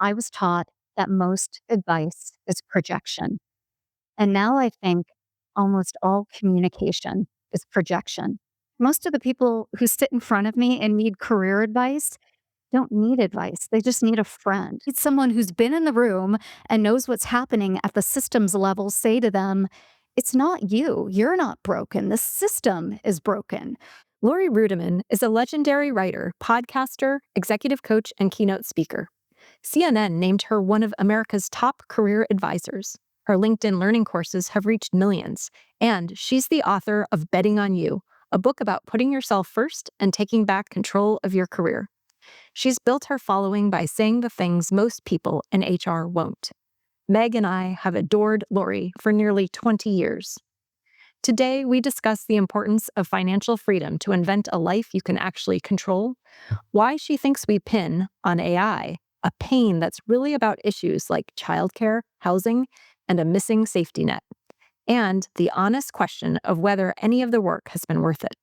I was taught that most advice is projection. And now I think almost all communication is projection. Most of the people who sit in front of me and need career advice don't need advice. They just need a friend. It's someone who's been in the room and knows what's happening at the systems level say to them, it's not you. You're not broken. The system is broken. Laurie Ruettimann is a legendary writer, podcaster, executive coach, and keynote speaker. CNN named her one of America's top career advisors. Her LinkedIn learning courses have reached millions, and she's the author of Betting on You, a book about putting yourself first and taking back control of your career. She's built her following by saying the things most people in HR won't. Meg and I have adored Laurie for nearly 20 years. Today, we discuss the importance of financial freedom to invent a life you can actually control, why she thinks we pin on AI, a pain that's really about issues like childcare, housing, and a missing safety net, and the honest question of whether any of the work has been worth it.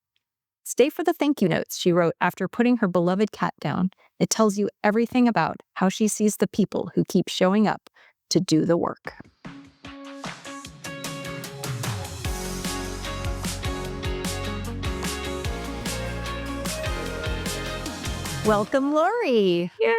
Stay for the thank you notes she wrote after putting her beloved cat down. It tells you everything about how she sees the people who keep showing up to do the work. Welcome, Laurie. Yay.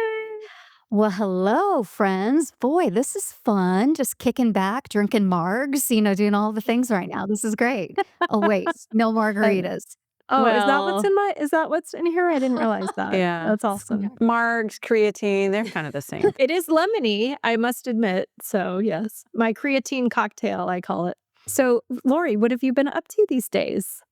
Well, hello, friends. Boy, this is fun. Just kicking back, drinking margs, doing all the things right now. This is great. Oh, wait, no margaritas. Oh, Well, is that what's in here? I didn't realize that. yeah. That's awesome. Margs, creatine, they're kind of the same. It is lemony, I must admit. So yes, my creatine cocktail, I call it. So Laurie, what have you been up to these days?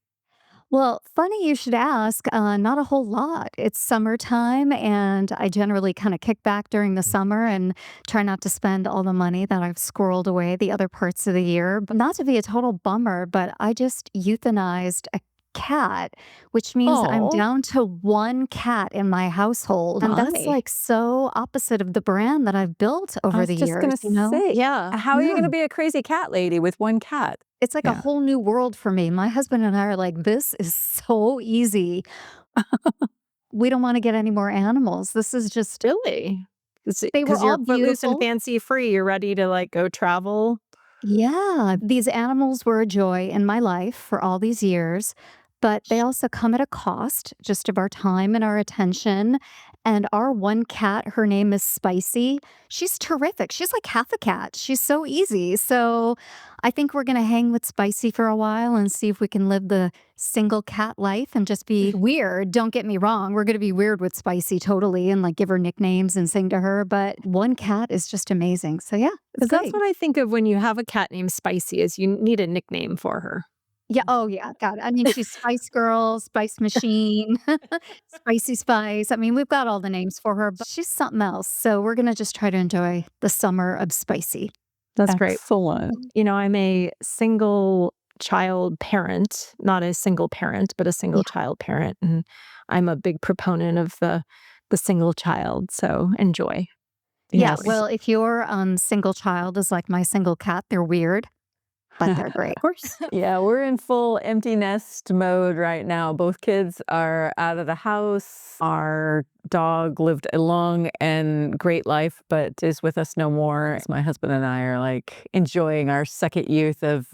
Well, funny you should ask. Not a whole lot. It's summertime, and I generally kind of kick back during the summer and try not to spend all the money that I've squirreled away the other parts of the year. But not to be a total bummer, but I just euthanized a cat, which means I'm Aw. down to one cat in my household. And that's My. like so opposite of the brand that I've built I over was the just years, going to say, Yeah. how are you Yeah. going to be a crazy cat lady with one cat? It's like a Yeah. whole new world for me. My husband and I are like, this is so easy. We don't want to get any more animals. This is just, Really? they were Because you're all footloose and beautiful. fancy free. You're ready to go travel. Yeah, these animals were a joy in my life for all these years, but they also come at a cost, just of our time and our attention. And our one cat, her name is Spicy. She's terrific. She's like half a cat. She's so easy. So I think we're going to hang with Spicy for a while and see if we can live the single cat life and just be weird. Don't get me wrong. We're going to be weird with Spicy totally and like give her nicknames and sing to her. But one cat is just amazing. So yeah, it's Because that's great. what I think of when you have a cat named Spicy is you need a nickname for her. Yeah, oh yeah, got it. I mean, she's Spice Girl, Spice Machine, Spicy Spice. I mean, we've got all the names for her, but she's something else. So we're gonna just try to enjoy the summer of Spicy. That's great. Excellent. I'm a single child parent, not a single parent, but a single child parent. And I'm a big proponent of the single child. So enjoy. Yeah, Yes. well, if your single child is like my single cat, they're weird, but they're great. Of course. Yeah, we're in full empty nest mode right now. Both kids are out of the house. Our dog lived a long and great life, but is with us no more. My husband and I are like enjoying our second youth of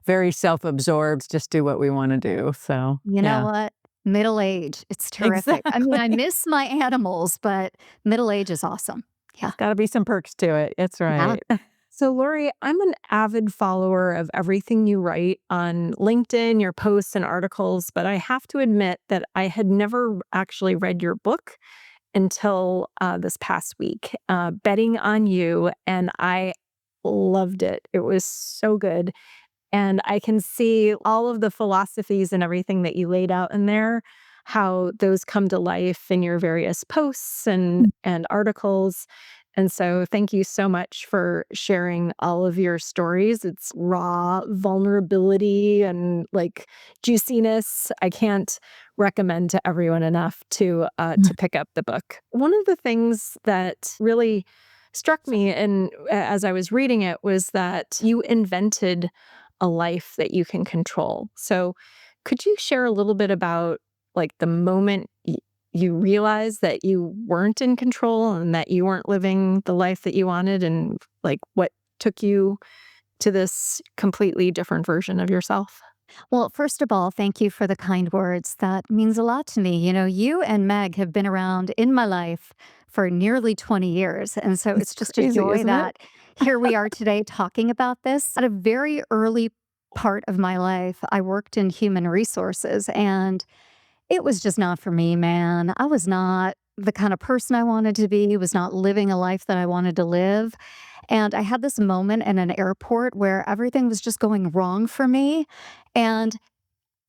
very self-absorbed, just do what we want to do. So, You know what? Middle age, it's terrific. I mean, I Exactly. miss my animals, but middle age is awesome. Yeah. Got to be some perks to it. It's Yeah. right. So, Laurie, I'm an avid follower of everything you write on LinkedIn, your posts and articles, but I have to admit that I had never actually read your book until this past week, Betting on You, and I loved it. It was so good. And I can see all of the philosophies and everything that you laid out in there, how those come to life in your various posts and articles. And so thank you so much for sharing all of your stories. It's raw vulnerability and like juiciness. I can't recommend to everyone enough to pick up the book. One of the things that really struck me and as I was reading it was that you invented a life that you can control. So could you share a little bit about like the moment you realized that you weren't in control and that you weren't living the life that you wanted? And like, what took you to this completely different version of yourself? Well, first of all, thank you for the kind words. That means a lot to me. You and Meg have been around in my life for nearly 20 years. And so It's it's just a crazy, joy isn't it? that here we are today talking about this. At a very early part of my life, I worked in human resources, and it was just not for me, man. I was not the kind of person I wanted to be, was not living a life that I wanted to live. And I had this moment in an airport where everything was just going wrong for me. And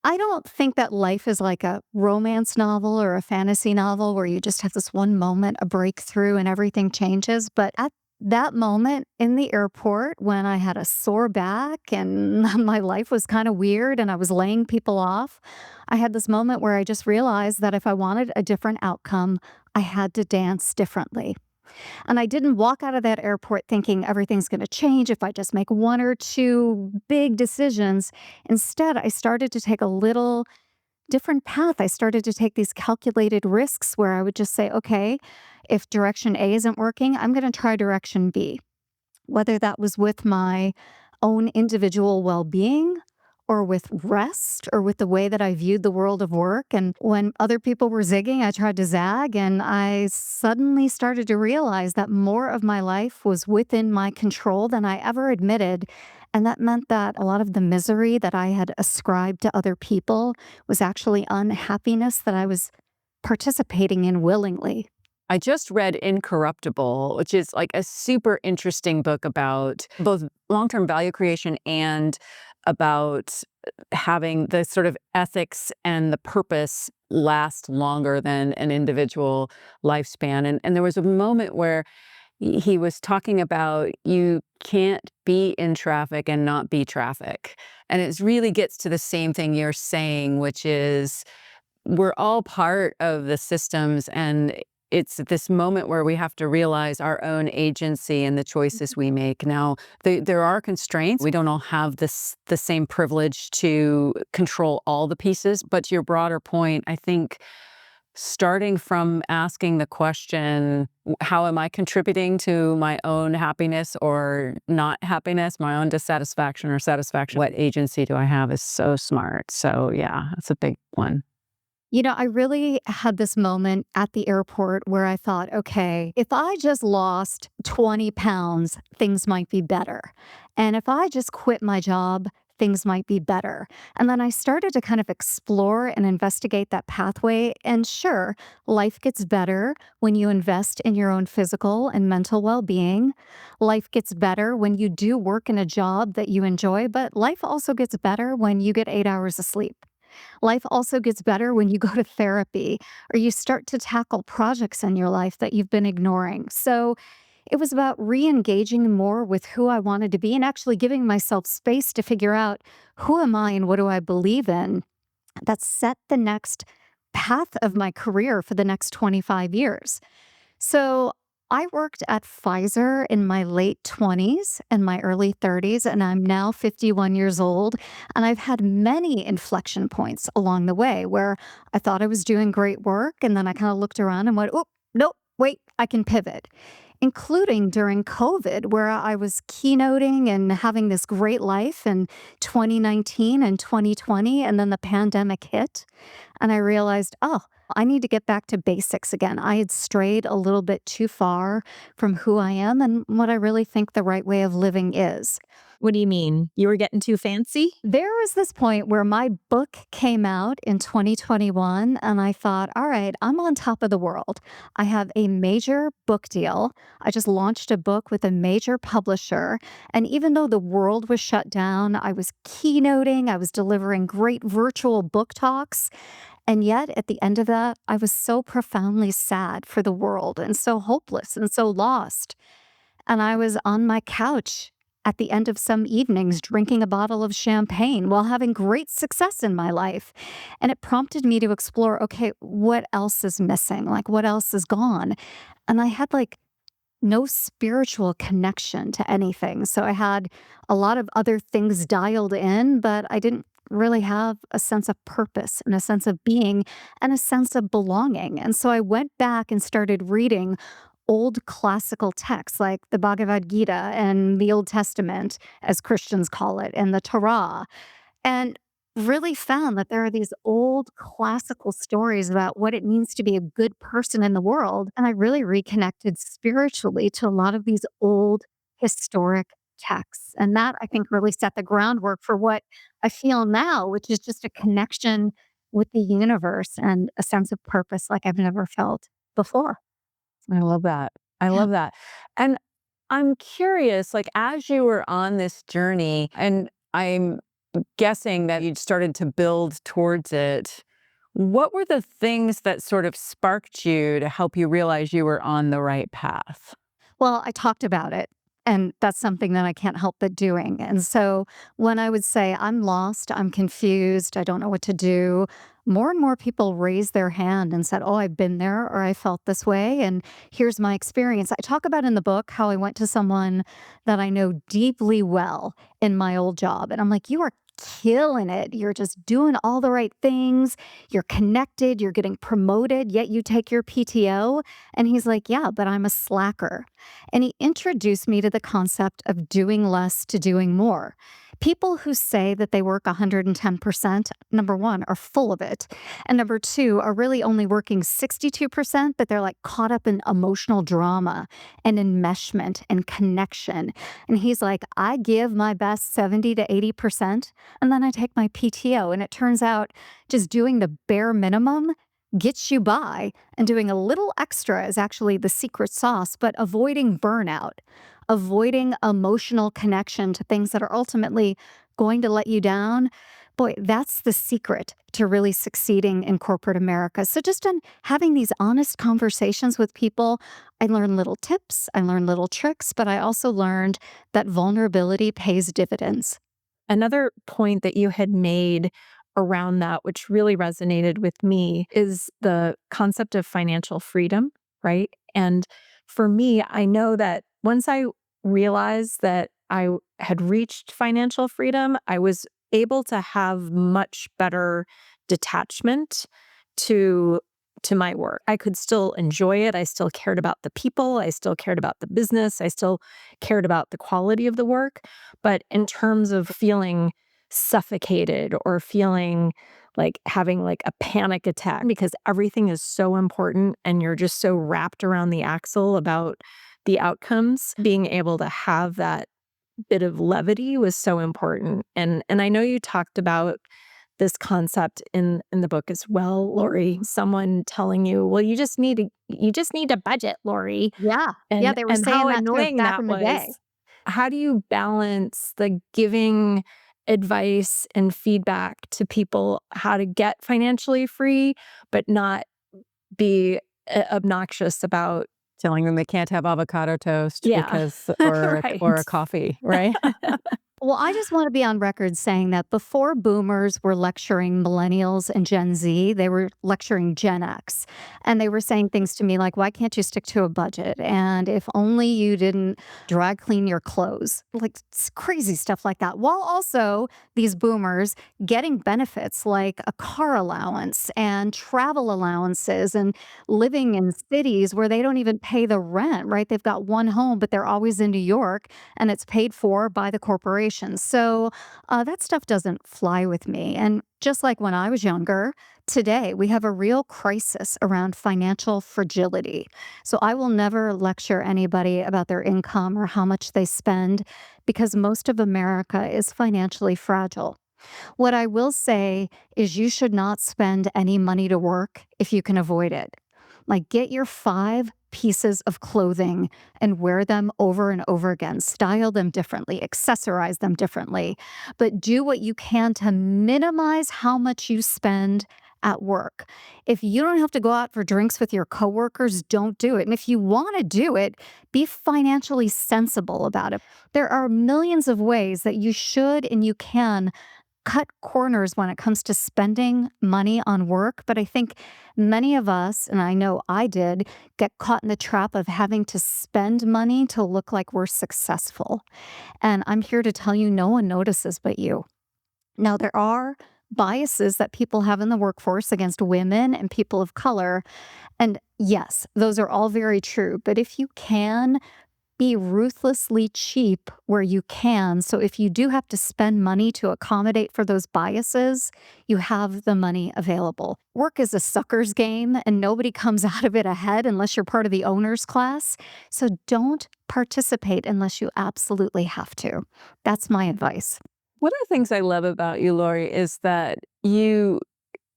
I don't think that life is like a romance novel or a fantasy novel where you just have this one moment, a breakthrough, and everything changes. But at that moment in the airport, when I had a sore back and my life was kind of weird and I was laying people off, I had this moment where I just realized that if I wanted a different outcome, I had to dance differently. And I didn't walk out of that airport thinking everything's going to change if I just make one or two big decisions. Instead, I started to take a little different path. I started to take these calculated risks where I would just say, okay, if direction A isn't working, I'm going to try direction B, whether that was with my own individual well being or with rest or with the way that I viewed the world of work. And when other people were zigging, I tried to zag. And I suddenly started to realize that more of my life was within my control than I ever admitted. And that meant that a lot of the misery that I had ascribed to other people was actually unhappiness that I was participating in willingly. I just read Incorruptible, which is like a super interesting book about both long-term value creation and about having the sort of ethics and the purpose last longer than an individual lifespan. And there was a moment where he was talking about you can't be in traffic and not be traffic. And it really gets to the same thing you're saying, which is we're all part of the systems, and it's at this moment where we have to realize our own agency and the choices we make. Now, there are constraints. We don't all have the same privilege to control all the pieces. But to your broader point, I think starting from asking the question, how am I contributing to my own happiness or not happiness, my own dissatisfaction or satisfaction? What agency do I have is so smart. So yeah, that's a big one. I really had this moment at the airport where I thought, okay, if I just lost 20 pounds, things might be better. And if I just quit my job, things might be better. And then I started to kind of explore and investigate that pathway. And sure, life gets better when you invest in your own physical and mental well being. Life gets better when you do work in a job that you enjoy, but life also gets better when you get 8 hours of sleep. Life also gets better when you go to therapy or you start to tackle projects in your life that you've been ignoring. So it was about re engaging more with who I wanted to be and actually giving myself space to figure out who am I and what do I believe in that set the next path of my career for the next 25 years. So I worked at Pfizer in my late 20s and my early 30s, and I'm now 51 years old. And I've had many inflection points along the way where I thought I was doing great work. And then I kind of looked around and went, oh, nope, wait, I can pivot. Including during COVID, where I was keynoting and having this great life in 2019 and 2020. And then the pandemic hit. And I realized, oh, I need to get back to basics again. I had strayed a little bit too far from who I am and what I really think the right way of living is. What do you mean? You were getting too fancy? There was this point where my book came out in 2021, and I thought, all right, I'm on top of the world. I have a major book deal. I just launched a book with a major publisher. And even though the world was shut down, I was keynoting, I was delivering great virtual book talks. And yet, at the end of that, I was so profoundly sad for the world and so hopeless and so lost. And I was on my couch at the end of some evenings drinking a bottle of champagne while having great success in my life. And it prompted me to explore, okay, what else is missing? Like, what else is gone? And I had no spiritual connection to anything. So I had a lot of other things dialed in, but I didn't really have a sense of purpose and a sense of being and a sense of belonging. And so I went back and started reading old classical texts like the Bhagavad Gita and the Old Testament, as Christians call it, and the Torah, and really found that there are these old classical stories about what it means to be a good person in the world. And I really reconnected spiritually to a lot of these old historic texts. And that I think really set the groundwork for what I feel now, which is just a connection with the universe and a sense of purpose like I've never felt before. I love that. I Yeah. love that. And I'm curious, like, as you were on this journey, and I'm guessing that you'd started to build towards it, what were the things that sort of sparked you to help you realize you were on the right path? Well, I talked about it, and that's something that I can't help but doing. And so when I would say, I'm lost, I'm confused, I don't know what to do, more and more people raised their hand and said, oh, I've been there or I felt this way. And here's my experience. I talk about in the book how I went to someone that I know deeply well in my old job. And I'm like, you are killing it. You're just doing all the right things. You're connected. You're getting promoted, yet you take your PTO. And he's like, yeah, but I'm a slacker. And he introduced me to the concept of doing less to doing more. People who say that they work 110%, number one, are full of it. And number two, are really only working 62%, but they're like caught up in emotional drama and enmeshment and connection. And he's like, I give my best 70 to 80%, and then I take my PTO. And it turns out just doing the bare minimum gets you by, and doing a little extra is actually the secret sauce, but avoiding burnout, avoiding emotional connection to things that are ultimately going to let you down. Boy, that's the secret to really succeeding in corporate America. So, just in having these honest conversations with people, I learned little tips, I learned little tricks, but I also learned that vulnerability pays dividends. Another point that you had made around that, which really resonated with me, is the concept of financial freedom, right? And for me, I know that once I realized that had reached financial freedom, I was able to have much better detachment to my work. I could still enjoy it. I still cared about the people. I still cared about the business. I still cared about the quality of the work. But in terms of feeling suffocated or feeling like having like a panic attack because everything is so important and you're just so wrapped around the axle about the outcomes, being able to have that bit of levity was so important. And I know you talked about this concept in the book as well, Lori. Someone telling you, well, you just need a budget, Lori. Yeah. Yeah. They were And saying how that to us annoying back that in the was. day. How do you balance the giving advice and feedback to people how to get financially free, but not be obnoxious about, Telling them they can't have avocado toast yeah, because right. or a coffee, right? Well, I just want to be on record saying that before boomers were lecturing millennials and Gen Z, they were lecturing Gen X. And they were saying things to me like, why can't you stick to a budget? And if only you didn't dry clean your clothes, like crazy stuff like that. While also these boomers getting benefits like a car allowance and travel allowances and living in cities where they don't even pay the rent, right? They've got one home, but they're always in New York and it's paid for by the corporation. So that stuff doesn't fly with me. And just like when I was younger, today we have a real crisis around financial fragility. So I will never lecture anybody about their income or how much they spend because most of America is financially fragile. What I will say is you should not spend any money to work if you can avoid it. Like, get your 5 pieces of clothing and wear them over and over again. Style them differently, accessorize them differently, but do what you can to minimize how much you spend at work. If you don't have to go out for drinks with your coworkers, don't do it. And if you want to do it, be financially sensible about it. There are millions of ways that you should and you can cut corners when it comes to spending money on work. But I think many of us, and I know I did, get caught in the trap of having to spend money to look like we're successful. And I'm here to tell you no one notices but you. Now, there are biases that people have in the workforce against women and people of color. And yes, those are all very true. But if you can, be ruthlessly cheap where you can. So if you do have to spend money to accommodate for those biases, you have the money available. Work is a sucker's game and nobody comes out of it ahead unless you're part of the owner's class. So don't participate unless you absolutely have to. That's my advice. One of the things I love about you, Laurie, is that you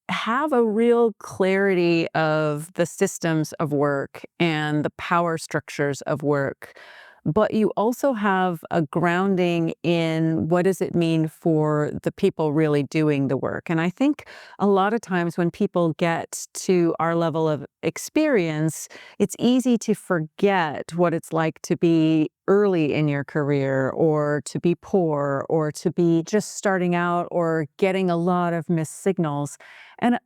have a real clarity of the systems of work and the power structures of work. But you also have a grounding in what does it mean for the people really doing the work. And I think a lot of times when people get to our level of experience, it's easy to forget what it's like to be early in your career or to be poor or to be just starting out or getting a lot of missed signals. And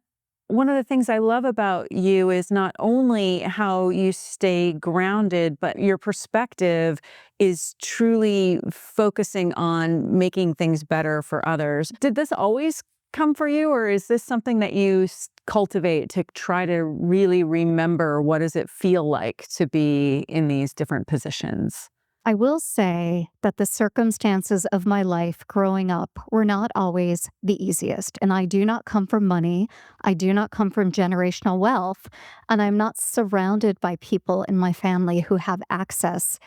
one of the things I love about you is not only how you stay grounded, but your perspective is truly focusing on making things better for others. Did this always come for you, or is this something that you cultivate to try to really remember what does it feel like to be in these different positions? I will say that the circumstances of my life growing up were not always the easiest. And I do not come from money. I do not come from generational wealth. And I'm not surrounded by people in my family who have access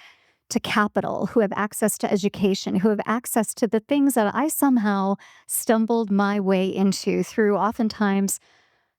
to capital, who have access to education, who have access to the things that I somehow stumbled my way into through oftentimes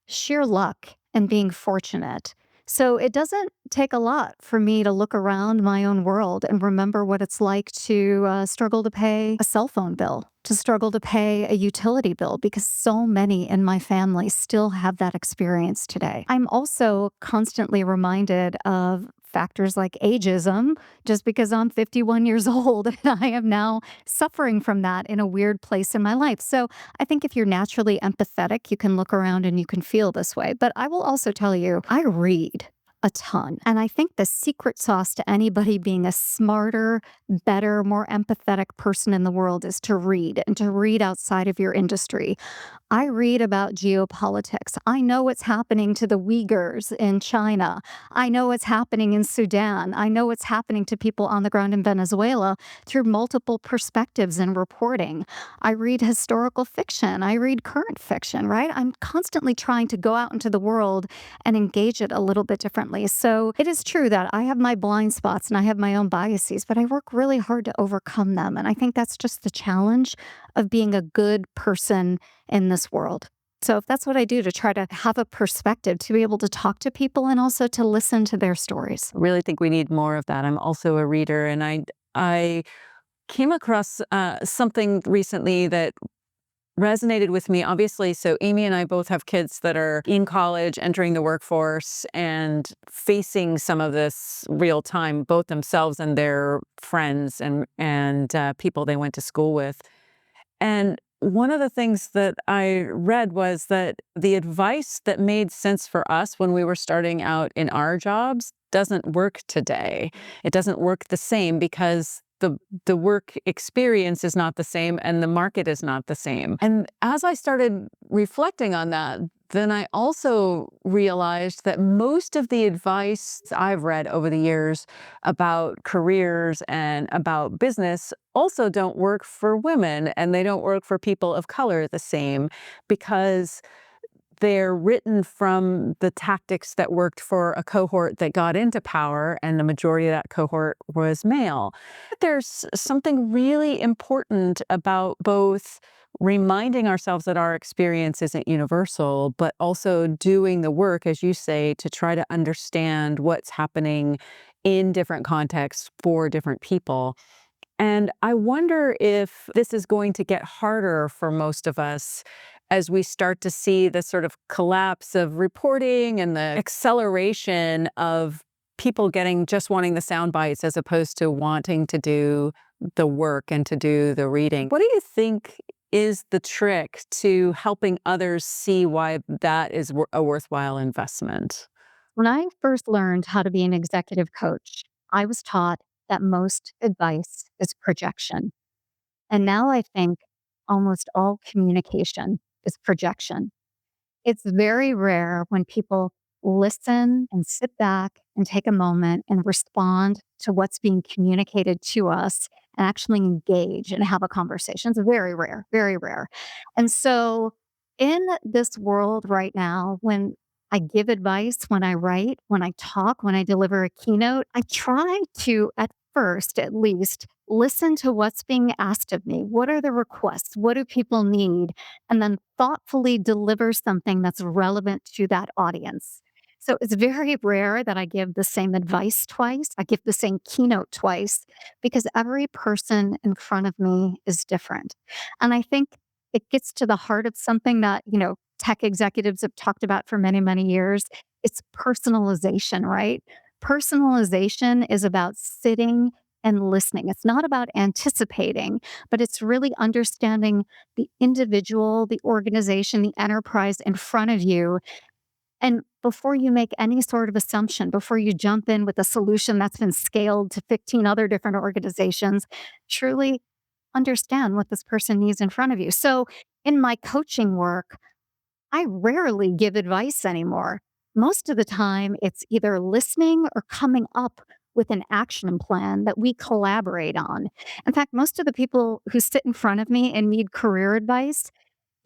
sheer luck and being fortunate. So it doesn't take a lot for me to look around my own world and remember what it's like to struggle to pay a cell phone bill, to struggle to pay a utility bill, because so many in my family still have that experience today. I'm also constantly reminded of factors like ageism, just because I'm 51 years old and I am now suffering from that in a weird place in my life. So I think if you're naturally empathetic, you can look around and you can feel this way. But I will also tell you, I read a ton. And I think the secret sauce to anybody being a smarter, better, more empathetic person in the world is to read and to read outside of your industry. I read about geopolitics. I know what's happening to the Uyghurs in China. I know what's happening in Sudan. I know what's happening to people on the ground in Venezuela through multiple perspectives and reporting. I read historical fiction. I read current fiction, right? I'm constantly trying to go out into the world and engage it a little bit differently. So it is true that I have my blind spots and I have my own biases, but I work really hard to overcome them. And I think that's just the challenge of being a good person in this world. So if that's what I do to try to have a perspective, to be able to talk to people and also to listen to their stories. I really think we need more of that. I'm also a reader, and I came across something recently that resonated with me. Obviously, so Amy and I both have kids that are in college, entering the workforce, and facing some of this real time, both themselves and their friends and people they went to school with. And one of the things that I read was that the advice that made sense for us when we were starting out in our jobs doesn't work today. It doesn't work the same because the work experience is not the same and the market is not the same. And as I started reflecting on that, then I also realized that most of the advice I've read over the years about careers and about business also don't work for women, and they don't work for people of color the same, because they're written from the tactics that worked for a cohort that got into power, and the majority of that cohort was male. There's something really important about both reminding ourselves that our experience isn't universal, but also doing the work, as you say, to try to understand what's happening in different contexts for different people. And I wonder if this is going to get harder for most of us as we start to see the sort of collapse of reporting and the acceleration of people getting just wanting the sound bites as opposed to wanting to do the work and to do the reading. What do you think is the trick to helping others see why that is a worthwhile investment? When I first learned how to be an executive coach, I was taught that most advice is projection. And now I think almost all communication is projection. It's very rare when people listen and sit back and take a moment and respond to what's being communicated to us and actually engage and have a conversation. It's very rare, very rare. And so, in this world right now, when I give advice, when I write, when I talk, when I deliver a keynote, I try to, at first at least, listen to what's being asked of me. What are the requests? What do people need? And then thoughtfully deliver something that's relevant to that audience. So it's very rare that I give the same advice twice. I give the same keynote twice because every person in front of me is different. And I think it gets to the heart of something that, tech executives have talked about for many, many years. It's personalization, right? Personalization is about sitting and listening. It's not about anticipating, but it's really understanding the individual, the organization, the enterprise in front of you. And before you make any sort of assumption, before you jump in with a solution that's been scaled to 15 other different organizations, truly understand what this person needs in front of you. So in my coaching work, I rarely give advice anymore. Most of the time, it's either listening or coming up with an action plan that we collaborate on. In fact, most of the people who sit in front of me and need career advice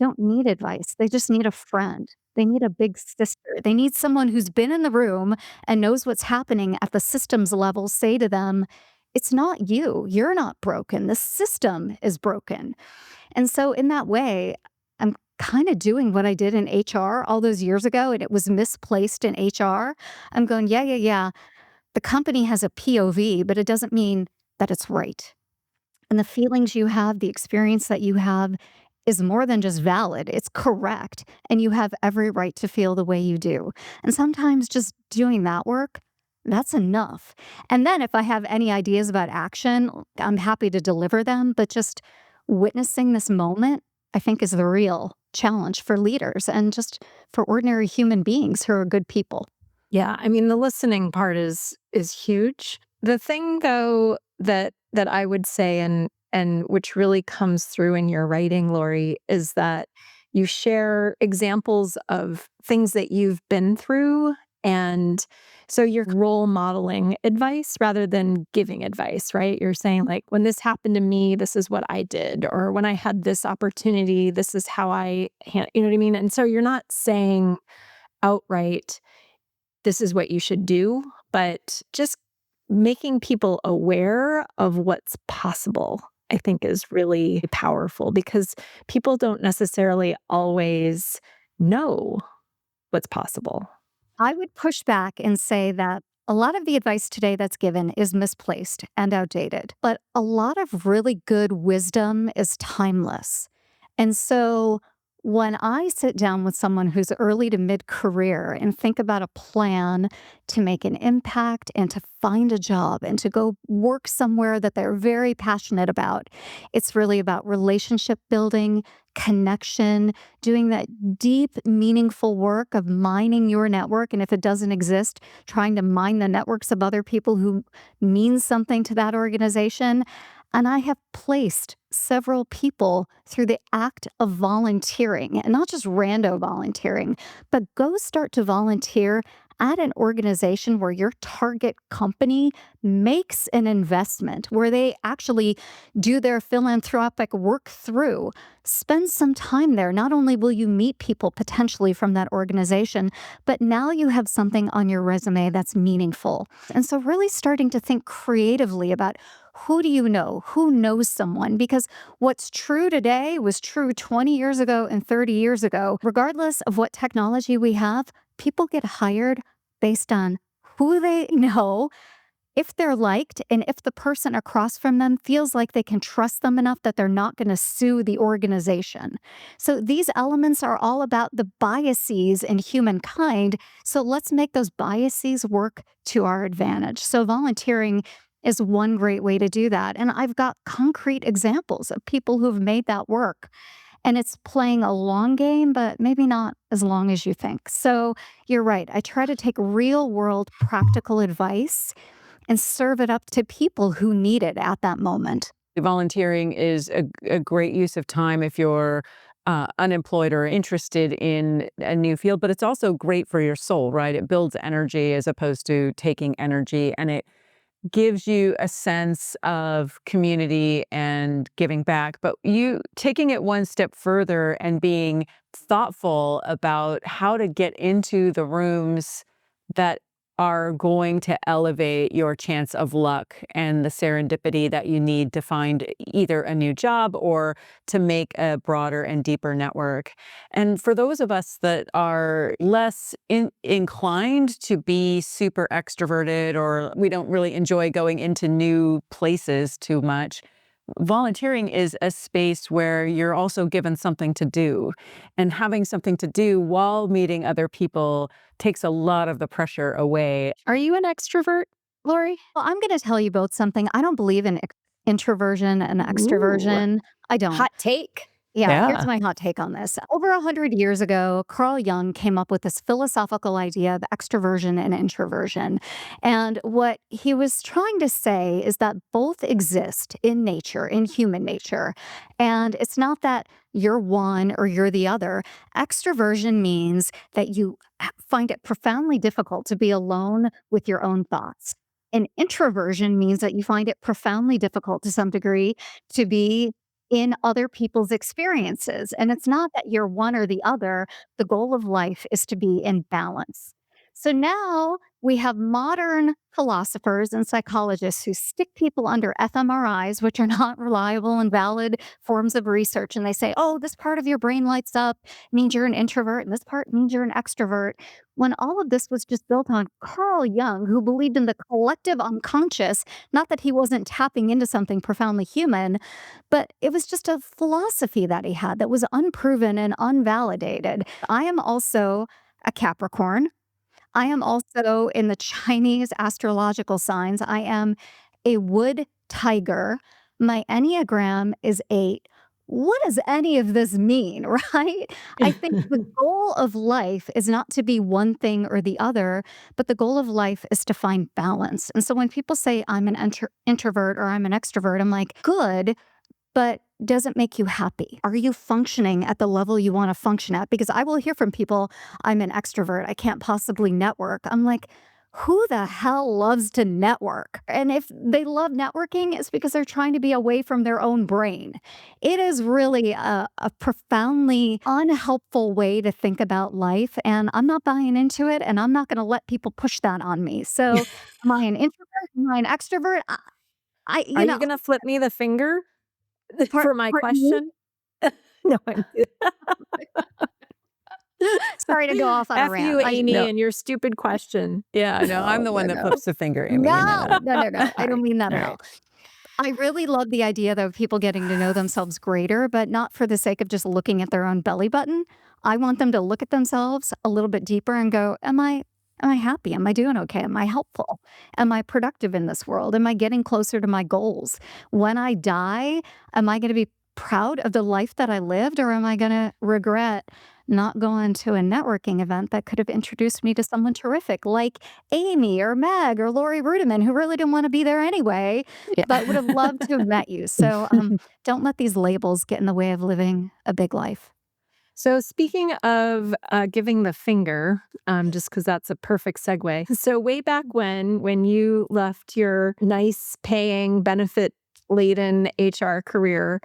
don't need advice. They just need a friend. They need a big sister. They need someone who's been in the room and knows what's happening at the systems level say to them, it's not you. You're not broken. The system is broken. And so, in that way, I'm kind of doing what I did in HR all those years ago, and it was misplaced in HR. I'm going, yeah, yeah, yeah. The company has a POV, but it doesn't mean that it's right. And the feelings you have, the experience that you have is more than just valid, it's correct. And you have every right to feel the way you do. And sometimes just doing that work, that's enough. And then if I have any ideas about action, I'm happy to deliver them. But just witnessing this moment, I think, is the real challenge for leaders and just for ordinary human beings who are good people. Yeah, I mean, the listening part is huge. The thing though that I would say and which really comes through in your writing, Laurie, is that you share examples of things that you've been through. And so you're role modeling advice rather than giving advice, right? You're saying, like, when this happened to me, this is what I did. Or when I had this opportunity, this is how you know what I mean? And so you're not saying outright, this is what you should do, but just making people aware of what's possible, I think, is really powerful because people don't necessarily always know what's possible. I would push back and say that a lot of the advice today that's given is misplaced and outdated, but a lot of really good wisdom is timeless. And so when I sit down with someone who's early to mid career and think about a plan to make an impact and to find a job and to go work somewhere that they're very passionate about, it's really about relationship building, connection, doing that deep, meaningful work of mining your network. And if it doesn't exist, trying to mine the networks of other people who mean something to that organization. And I have placed several people through the act of volunteering, and not just rando volunteering, but go start to volunteer at an organization where your target company makes an investment, where they actually do their philanthropic work through. Spend some time there. Not only will you meet people potentially from that organization, but now you have something on your resume that's meaningful. And so, really starting to think creatively about who do you know? Who knows someone? Because what's true today was true 20 years ago and 30 years ago. Regardless of what technology we have, people get hired based on who they know, if they're liked, and if the person across from them feels like they can trust them enough that they're not going to sue the organization. So these elements are all about the biases in humankind. So let's make those biases work to our advantage. So volunteering is one great way to do that. And I've got concrete examples of people who've made that work. And it's playing a long game, but maybe not as long as you think. So you're right. I try to take real world practical advice and serve it up to people who need it at that moment. Volunteering is a great use of time if you're unemployed or interested in a new field, but it's also great for your soul, right? It builds energy as opposed to taking energy, and it gives you a sense of community and giving back. But you taking it one step further and being thoughtful about how to get into the rooms that are going to elevate your chance of luck and the serendipity that you need to find either a new job or to make a broader and deeper network. And for those of us that are less inclined to be super extroverted, or we don't really enjoy going into new places too much, volunteering is a space where you're also given something to do. And having something to do while meeting other people takes a lot of the pressure away. Are you an extrovert, Lori? Well, I'm going to tell you both something. I don't believe in introversion and Ooh, extroversion. I don't. hot take. Yeah, here's Yeah. my hot take on this. Over 100 years ago, Carl Jung came up with this philosophical idea of extroversion and introversion. And what he was trying to say is that both exist in nature, in human nature. And it's not that you're one or you're the other. Extroversion means that you find it profoundly difficult to be alone with your own thoughts. And introversion means that you find it profoundly difficult to some degree to be in other people's experiences. And it's not that you're one or the other. The goal of life is to be in balance. So now we have modern philosophers and psychologists who stick people under fMRIs, which are not reliable and valid forms of research. And they say, oh, this part of your brain lights up, means you're an introvert, and this part means you're an extrovert. When all of this was just built on Carl Jung, who believed in the collective unconscious, not that he wasn't tapping into something profoundly human, but it was just a philosophy that he had that was unproven and unvalidated. I am also a Capricorn. I am also in the Chinese astrological signs. I am a wood tiger. My Enneagram is 8. What does any of this mean, right? I think the goal of life is not to be one thing or the other, but the goal of life is to find balance. And so when people say I'm an introvert or I'm an extrovert, I'm like, good, but does it make you happy? Are you functioning at the level you want to function at? Because I will hear from people, I'm an extrovert, I can't possibly network. I'm like, who the hell loves to network? And if they love networking, it's because they're trying to be away from their own brain. It is really a profoundly unhelpful way to think about life. And I'm not buying into it. And I'm not going to let people push that on me. So am I an introvert? Am I an extrovert? I Are you going to flip me the finger for my pardon me? question? No, I'm Sorry to go off on a F rant. you, I Amy, No. and your stupid question. Yeah, no, I'm the one that no. flips the finger, Amy. You know No, that. no. I don't mean that All at right. all. I really love the idea, though, of people getting to know themselves greater, but not for the sake of just looking at their own belly button. I want them to look at themselves a little bit deeper and go, am I happy? Am I doing okay? Am I helpful? Am I productive in this world? Am I getting closer to my goals? When I die, am I going to be proud of the life that I lived, or am I going to regret not going to a networking event that could have introduced me to someone terrific like Amy or Meg or Laurie Ruettimann, who really didn't want to be there anyway, Yeah. but would have loved to have met you. So don't let these labels get in the way of living a big life. So speaking of giving the finger, just because that's a perfect segue. So way back when you left your nice paying, benefit laden HR career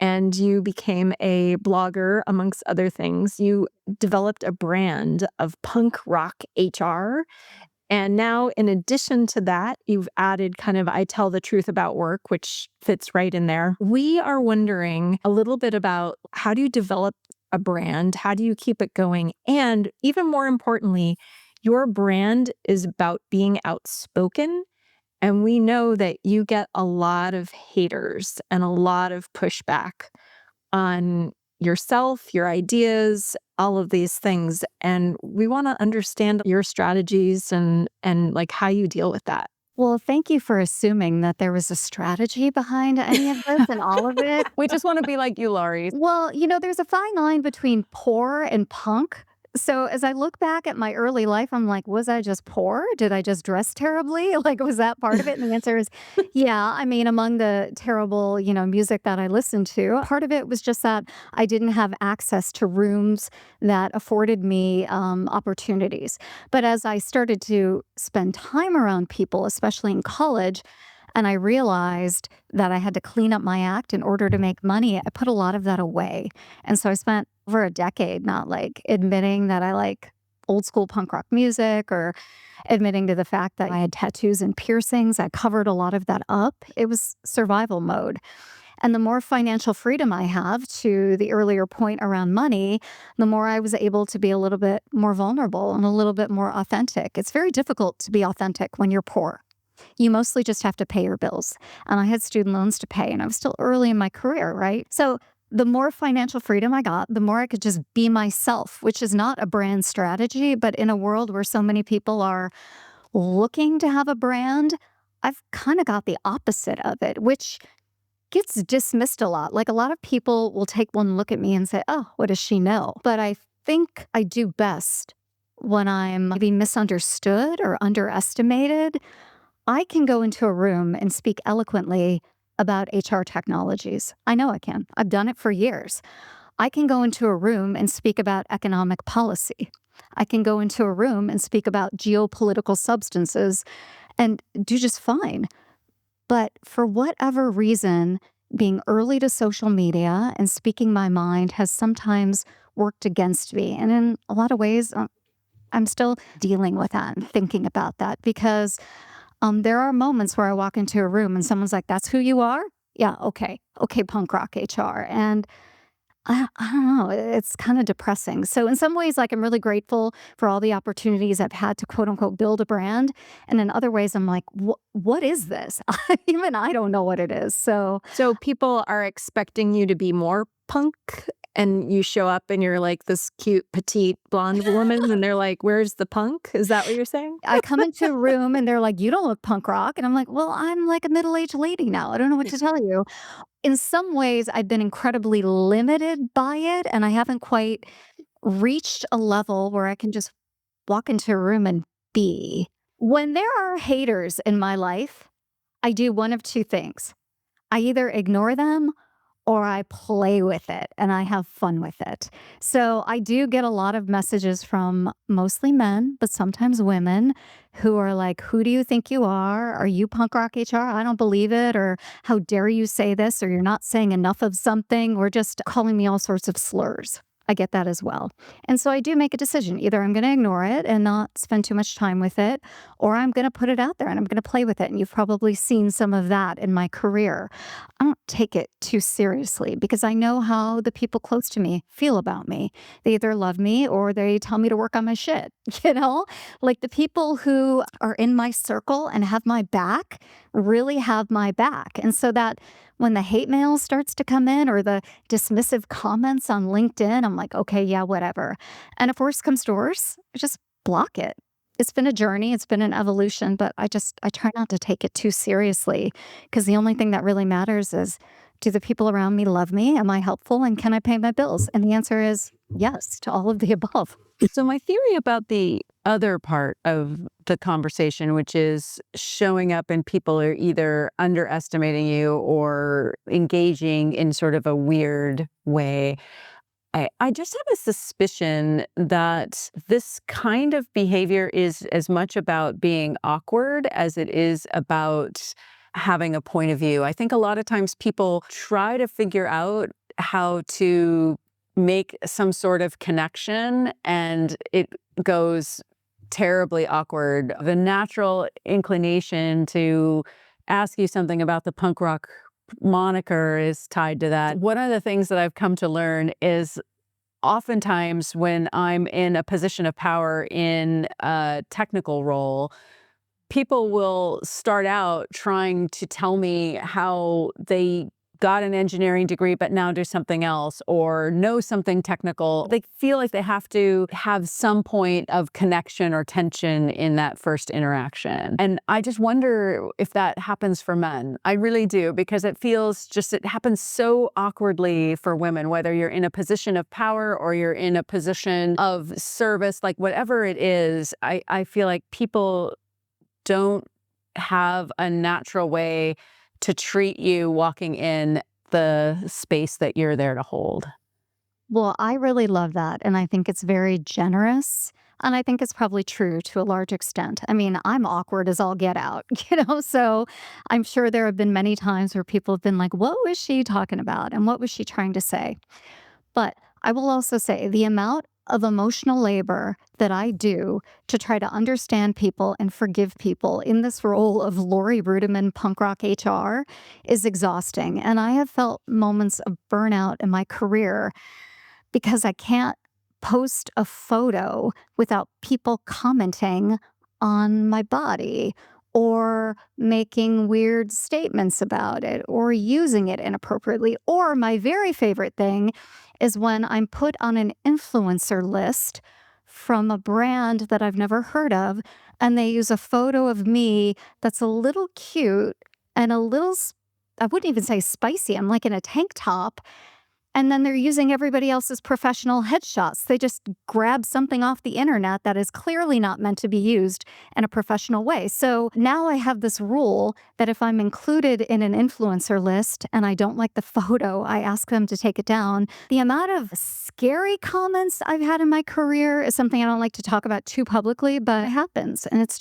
and you became a blogger, amongst other things, you developed a brand of punk rock HR. And now, in addition to that, you've added kind of I tell the truth about work, which fits right in there. We are wondering a little bit about how do you develop a brand? How do you keep it going? And even more importantly, your brand is about being outspoken. And we know that you get a lot of haters and a lot of pushback on yourself, your ideas, all of these things. And we want to understand your strategies and like how you deal with that. Well, thank you for assuming that there was a strategy behind any of this and all of it. We just want to be like you, Laurie. Well, there's a fine line between poor and punk. So as I look back at my early life, I'm like, was I just poor? Did I just dress terribly? Like, was that part of it? And the answer is, yeah. I mean, among the terrible, music that I listened to, part of it was just that I didn't have access to rooms that afforded me opportunities. But as I started to spend time around people, especially in college, and I realized that I had to clean up my act in order to make money, I put a lot of that away. And so I spent over a decade not like admitting that I like old school punk rock music or admitting to the fact that I had tattoos and piercings. I covered a lot of that up. It was survival mode. And the more financial freedom I have, to the earlier point around money, the more I was able to be a little bit more vulnerable and a little bit more authentic. It's very difficult to be authentic when you're poor. You mostly just have to pay your bills. And I had student loans to pay, and I was still early in my career, right? So the more financial freedom I got, the more I could just be myself, which is not a brand strategy. But in a world where so many people are looking to have a brand, I've kind of got the opposite of it, which gets dismissed a lot. Like, a lot of people will take one look at me and say, oh, what does she know? But I think I do best when I'm maybe misunderstood or underestimated. I can go into a room and speak eloquently about HR technologies. I know I can. I've done it for years. I can go into a room and speak about economic policy. I can go into a room and speak about geopolitical substances and do just fine. But for whatever reason, being early to social media and speaking my mind has sometimes worked against me. And in a lot of ways, I'm still dealing with that and thinking about that because there are moments where I walk into a room and someone's like, "That's who you are?" Yeah, okay. Okay, punk rock HR. And I don't know, it's kind of depressing. So in some ways, like, I'm really grateful for all the opportunities I've had to quote unquote build a brand. And in other ways, I'm like, what is this? Even I don't know what it is. So So people are expecting you to be more punk, and you show up and you're like this cute petite blonde woman and they're like, "Where's the punk?" Is that what you're saying? I come into a room and they're like, "You don't look punk rock." And I'm like, "Well, I'm like a middle-aged lady now. I don't know what to tell you." In some ways, I've been incredibly limited by it, and I haven't quite reached a level where I can just walk into a room and be. When there are haters in my life, I do one of two things. I either ignore them or I play with it and I have fun with it. So I do get a lot of messages from mostly men, but sometimes women who are like, "Who do you think you are? Are you punk rock HR? I don't believe it." Or, "How dare you say this?" Or, "You're not saying enough of something," or just calling me all sorts of slurs. I get that as well. And so I do make a decision. Either I'm going to ignore it and not spend too much time with it, or I'm going to put it out there and I'm going to play with it. And you've probably seen some of that in my career. I don't take it too seriously because I know how the people close to me feel about me. They either love me or they tell me to work on my shit, you know? Like, the people who are in my circle and have my back really have my back. And so that when the hate mail starts to come in or the dismissive comments on LinkedIn, I'm like, okay, yeah, whatever. And if worse comes to worse, I just block it. It's been a journey, it's been an evolution, but I try not to take it too seriously because the only thing that really matters is, do the people around me love me? Am I helpful? And can I pay my bills? And the answer is yes to all of the above. So my theory about the other part of the conversation, which is showing up and people are either underestimating you or engaging in sort of a weird way. I just have a suspicion that this kind of behavior is as much about being awkward as it is about having a point of view. I think a lot of times people try to figure out how to make some sort of connection and it goes terribly awkward. The natural inclination to ask you something about the punk rock moniker is tied to that. One of the things that I've come to learn is oftentimes when I'm in a position of power in a technical role, people will start out trying to tell me how they got an engineering degree, but now do something else or know something technical. They feel like they have to have some point of connection or tension in that first interaction. And I just wonder if that happens for men. I really do, because it happens so awkwardly for women, whether you're in a position of power or you're in a position of service, like whatever it is, I feel like people don't have a natural way to treat you walking in the space that you're there to hold. Well, I really love that, and I think it's very generous, and I think it's probably true to a large extent. I mean, I'm awkward as all get out, so I'm sure there have been many times where people have been like, "What was she talking about, and what was she trying to say?" But I will also say the amount of emotional labor that I do to try to understand people and forgive people in this role of Laurie Ruettimann punk rock HR is exhausting. And I have felt moments of burnout in my career because I can't post a photo without people commenting on my body or making weird statements about it or using it inappropriately. Or my very favorite thing is when I'm put on an influencer list from a brand that I've never heard of, and they use a photo of me that's a little cute and a little, I wouldn't even say spicy. I'm like in a tank top, and then they're using everybody else's professional headshots. They just grab something off the internet that is clearly not meant to be used in a professional way. So now I have this rule that if I'm included in an influencer list and I don't like the photo, I ask them to take it down. The amount of scary comments I've had in my career is something I don't like to talk about too publicly, but it happens. And it's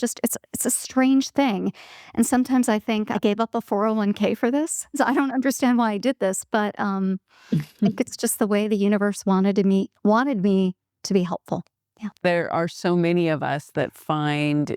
a strange thing. And sometimes I think I gave up a 401k for this. So I don't understand why I did this, but I think it's just the way the universe wanted me to be helpful. Yeah. There are so many of us that find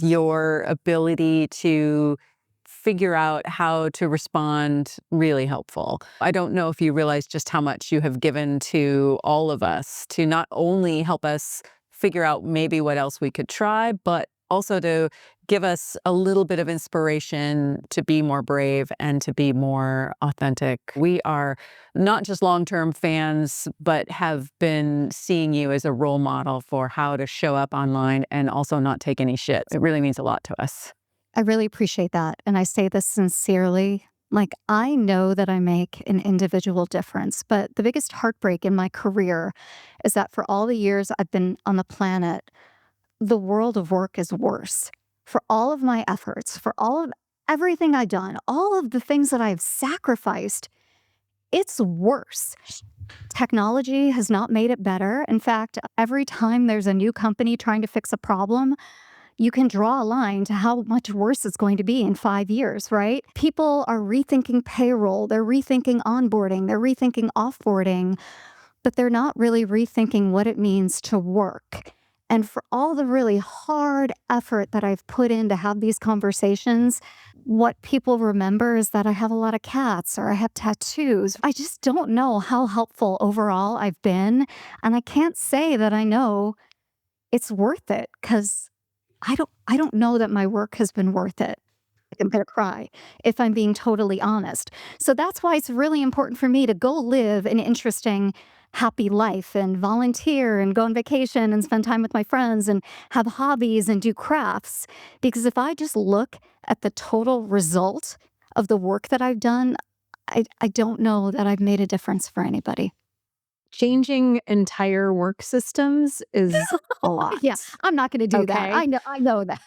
your ability to figure out how to respond really helpful. I don't know if you realize just how much you have given to all of us to not only help us figure out maybe what else we could try, but also to give us a little bit of inspiration to be more brave and to be more authentic. We are not just long-term fans, but have been seeing you as a role model for how to show up online and also not take any shit. It really means a lot to us. I really appreciate that. And I say this sincerely. Like, I know that I make an individual difference, but the biggest heartbreak in my career is that for all the years I've been on the planet, the world of work is worse. For all of my efforts, for all of everything I've done, all of the things that I've sacrificed, it's worse. Technology has not made it better. In fact, every time there's a new company trying to fix a problem, you can draw a line to how much worse it's going to be in 5 years, right? People are rethinking payroll, they're rethinking onboarding, they're rethinking offboarding, but they're not really rethinking what it means to work. And for all the really hard effort that I've put in to have these conversations, what people remember is that I have a lot of cats or I have tattoos. I just don't know how helpful overall I've been. And I can't say that I know it's worth it because I don't know that my work has been worth it. I'm going to cry if I'm being totally honest. So that's why it's really important for me to go live an interesting, happy life and volunteer and go on vacation and spend time with my friends and have hobbies and do crafts. Because if I just look at the total result of the work that I've done, I don't know that I've made a difference for anybody. Changing entire work systems is a lot. Yeah, I'm not going to do that. Okay. I know that.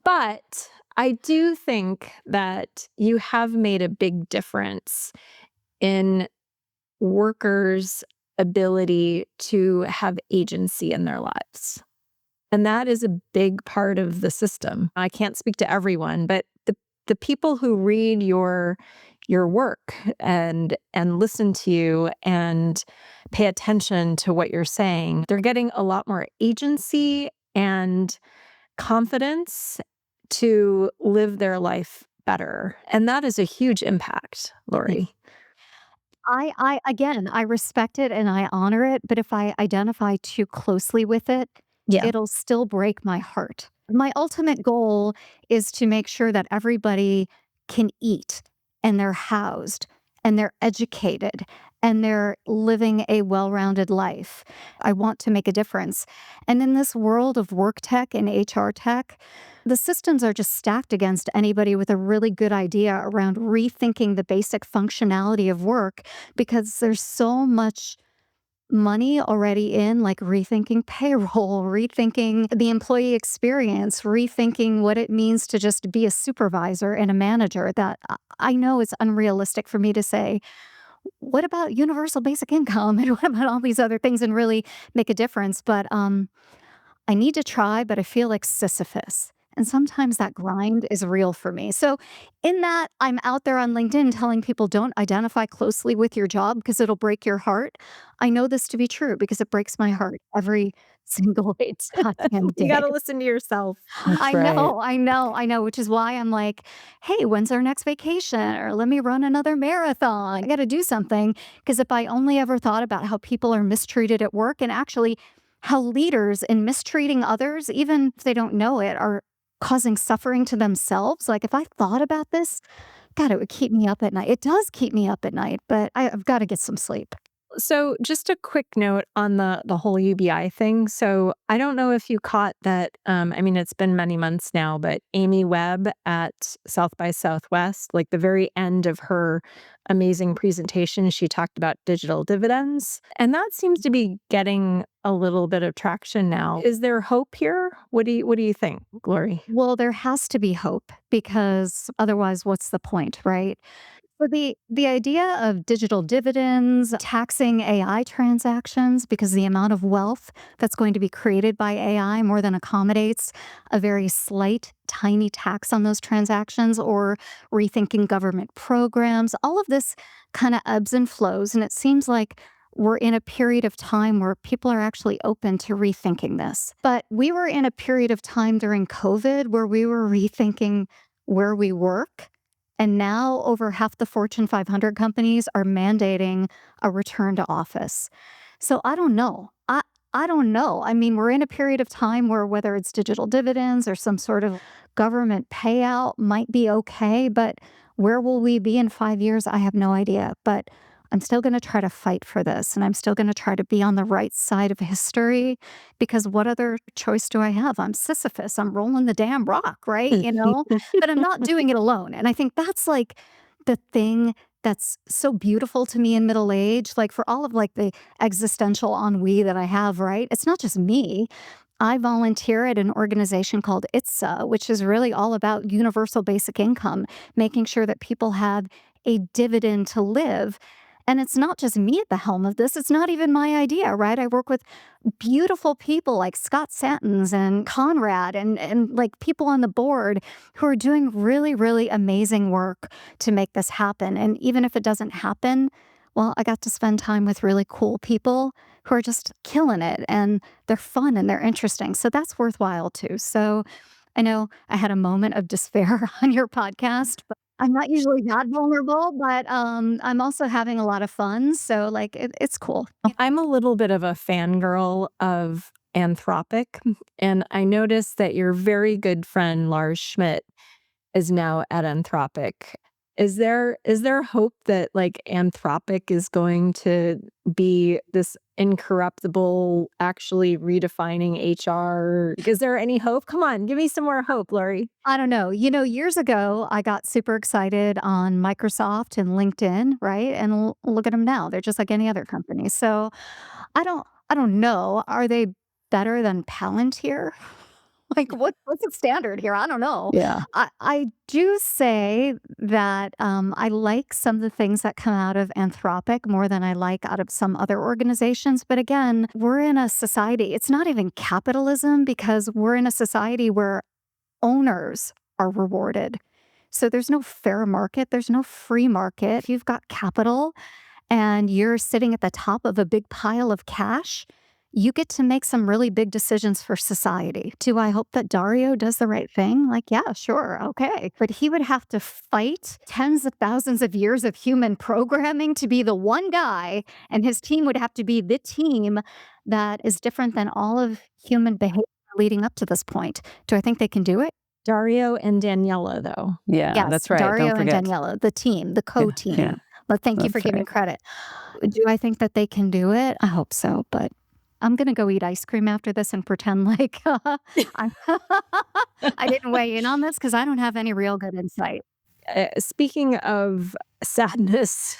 But I do think that you have made a big difference in workers' ability to have agency in their lives. And that is a big part of the system. I can't speak to everyone, but the people who read your work and listen to you and pay attention to what you're saying, they're getting a lot more agency and confidence to live their life better. And that is a huge impact, Laurie. Again, I respect it and I honor it, but if I identify too closely with it, Yeah. it'll still break my heart. My ultimate goal is to make sure that everybody can eat and they're housed and they're educated and they're living a well-rounded life. I want to make a difference. And in this world of work tech and HR tech, the systems are just stacked against anybody with a really good idea around rethinking the basic functionality of work because there's so much money already in, like rethinking payroll, rethinking the employee experience, rethinking what it means to just be a supervisor and a manager, that I know it's unrealistic for me to say, what about universal basic income and what about all these other things and really make a difference? But I need to try, but I feel like Sisyphus. And sometimes that grind is real for me. So, in that, I'm out there on LinkedIn telling people don't identify closely with your job because it'll break your heart. I know this to be true because it breaks my heart every single goddamn You day. got to listen to yourself. That's right. I know, which is why I'm like, hey, when's our next vacation? Or let me run another marathon. I got to do something. Because if I only ever thought about how people are mistreated at work and actually how leaders in mistreating others, even if they don't know it, are causing suffering to themselves. Like if I thought about this, God, it would keep me up at night. It does keep me up at night, but I've got to get some sleep. So, just a quick note on the whole UBI thing. So, I don't know if you caught that. I mean, it's been many months now, but Amy Webb at South by Southwest, like the very end of her amazing presentation, she talked about digital dividends, and that seems to be getting a little bit of traction now. Is there hope here? What do you think, Glory? Well, there has to be hope because otherwise, what's the point, right? So the idea of digital dividends, taxing AI transactions, because the amount of wealth that's going to be created by AI more than accommodates a very slight, tiny tax on those transactions, or rethinking government programs, all of this kind of ebbs and flows. And it seems like we're in a period of time where people are actually open to rethinking this. But we were in a period of time during COVID where we were rethinking where we work, and now over half the Fortune 500 companies are mandating a return to office. So I don't know. I don't know. I mean, we're in a period of time where whether it's digital dividends or some sort of government payout might be okay, but where will we be in 5 years? I have no idea. But I'm still going to try to fight for this and I'm still going to try to be on the right side of history because what other choice do I have? I'm Sisyphus. I'm rolling the damn rock, right? You know, but I'm not doing it alone. And I think that's like the thing that's so beautiful to me in middle age, like for all of like the existential ennui that I have, right? It's not just me. I volunteer at an organization called ITSA, which is really all about universal basic income, making sure that people have a dividend to live. And it's not just me at the helm of this. It's not even my idea, right? I work with beautiful people like Scott Santons and Conrad and like people on the board who are doing really, really amazing work to make this happen. And even if it doesn't happen, well, I got to spend time with really cool people who are just killing it and they're fun and they're interesting. So that's worthwhile too. So I know I had a moment of despair on your podcast, but I'm not usually that vulnerable, but I'm also having a lot of fun. So like it's cool. I'm a little bit of a fangirl of Anthropic, and I noticed that your very good friend Lars Schmidt is now at Anthropic. Is there hope that like Anthropic is going to be this incorruptible, actually redefining HR? Is there any hope? Come on, give me some more hope, Laurie. I don't know. You know, years ago, I got super excited on Microsoft and LinkedIn, right? And look at them now. They're just like any other company. So I don't know. Are they better than Palantir? Like what's the standard here? I don't know. Yeah. I do say that I like some of the things that come out of Anthropic more than I like out of some other organizations. But again, we're in a society, it's not even capitalism because we're in a society where owners are rewarded. So there's no fair market, there's no free market. If you've got capital and you're sitting at the top of a big pile of cash, you get to make some really big decisions for society. Do I hope that Dario does the right thing? Like, yeah, sure, okay. But he would have to fight tens of thousands of years of human programming to be the one guy, and his team would have to be the team that is different than all of human behavior leading up to this point. Do I think they can do it? Dario and Daniela, though. Yeah, Yes, that's right. Don't Dario and forget. Daniela, the team, the Yeah. co-team. But thank you for That's giving right. credit. Do I think that they can do it? I hope so, but I'm gonna go eat ice cream after this and pretend like I I didn't weigh in on this because I don't have any real good insight. Speaking of sadness,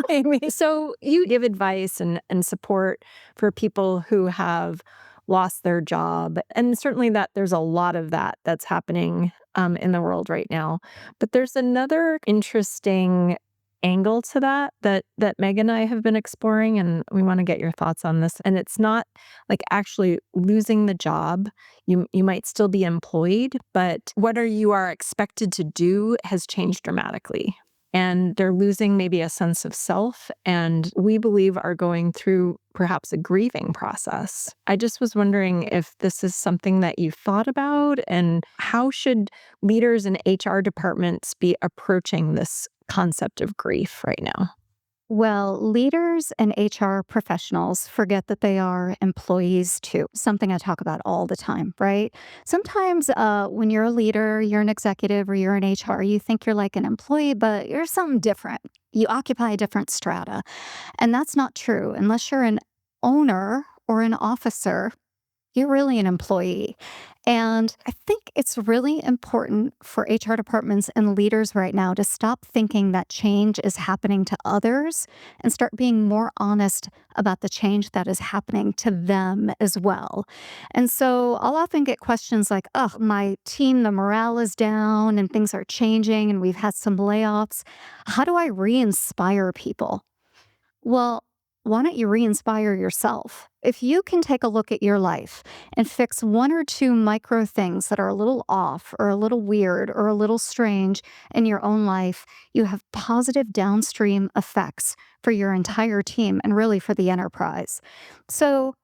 Amy, so you give advice and support for people who have lost their job. And certainly that there's a lot of that that's happening in the world right now. But there's another interesting angle to that Meg and I have been exploring, and we want to get your thoughts on this. And it's not like actually losing the job. You might still be employed, but what you are expected to do has changed dramatically. And they're losing maybe a sense of self, and we believe are going through perhaps a grieving process. I just was wondering if this is something that you thought about, and how should leaders in HR departments be approaching this concept of grief right now? Well, leaders and HR professionals forget that they are employees too. Something I talk about all the time, right? Sometimes when you're a leader, you're an executive, or you're in HR, you think you're like an employee, but you're something different. You occupy a different strata. And that's not true unless you're an owner or an officer. You're really an employee. And I think it's really important for HR departments and leaders right now to stop thinking that change is happening to others and start being more honest about the change that is happening to them as well. And so I'll often get questions like, oh, my team, the morale is down and things are changing and we've had some layoffs. How do I re inspire people? Well, why don't you re inspire yourself? If you can take a look at your life and fix one or two micro things that are a little off or a little weird or a little strange in your own life, you have positive downstream effects for your entire team and really for the enterprise. So,